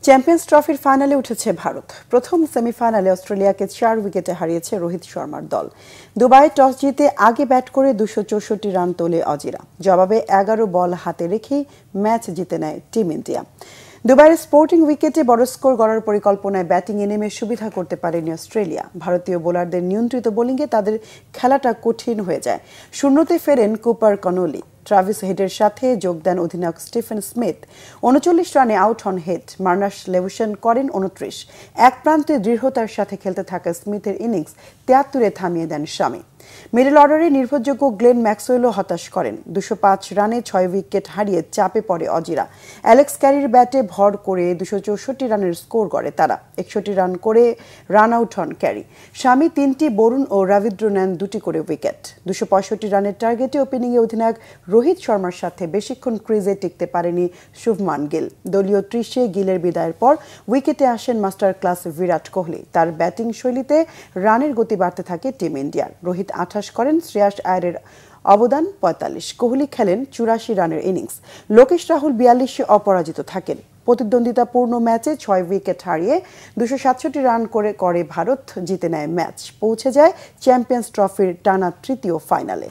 Champions ট্রফির ফাইনালে উঠেছে ভারত। প্রথম সেমিফাইনালে অস্ট্রেলিয়াকে 4 উইকেটে হারিয়েছে রোহিত শর্মার দল। দুবাইয়ে টস জিতে আগে ব্যাট করে 264 রান তোলে অজিরা। জবাবে 11 বল হাতে রেখেই ম্যাচ জিতে নেয় টিম ইন্ডিয়া। দুবাইয়ের স্পোর্টিং উইকেটে বড় স্কোর গড়ার পরিকল্পনায় ব্যাটিংয়ে নেমে সুবিধা করতে পারেনি অস্ট্রেলিয়া। ভারতীয় বোলারদের নিয়ন্ত্রিত বোলিংয়ে তাদের খেলাটা কঠিন হয়ে যায়। শূন্যতে ফেরেন কুপার কনোলি। ট্রাভিস হেডের সাথে যোগ দেন অধিনায়ক স্টিফেন স্মিথ। 39 রানে আউট হন হেড। মার্নাস লেউশন করেন 29। এক প্রান্তে দৃঢ়তার সাথে খেলতে থাকা স্মিথের ইনিংস 73-এ থামিয়ে দেন শামি। মিডল অর্ডারে নির্ভরযোগ্য গ্লেন ম্যাক্সওয়েলও হতাশ করেন। 205 রানে 6 উইকেট হারিয়ে চাপে পড়ে অজিরা। অ্যালেক্স ক্যারির ব্যাটে ভর করে 264 রানের স্কোর গড়ে তারা। 61 রান করে রান আউট হন ক্যারি। শামি 3টি, বরুণ ও রবীন্দ্র নেন 2টি করে উইকেট। 265 রানের টার্গেটে ওপেনিংয়ে অধিনায়ক রোহিত শর্মার সাথে বেশিক্ষণ ক্রিজে টিকতে পারেনি শুভমান গিল। দলীয় 30-এ গিলের বিদায়ের পর উইকেটে আসেন মাস্টার ক্লাস বিরাট কোহলি। তার ব্যাটিং শৈলীতে রানের গতি বাড়তে থাকে টিম ইন্ডিয়ার। রোহিত 28 করেন, শ্রেয়াস আয়ারের অবদান 45। কোহলি খেলেন 84 রানের ইনিংস। লোকেশ রাহুল 42-এ অপরাজিত থাকেন। প্রতিদ্বন্দ্বিতাপূর্ণ ম্যাচে 6 উইকেট হারিয়ে 267 রান করে ভারত জিতে নেয় ম্যাচ। পৌঁছে যায় চ্যাম্পিয়ন্স ট্রফির টানা তৃতীয় ফাইনালে।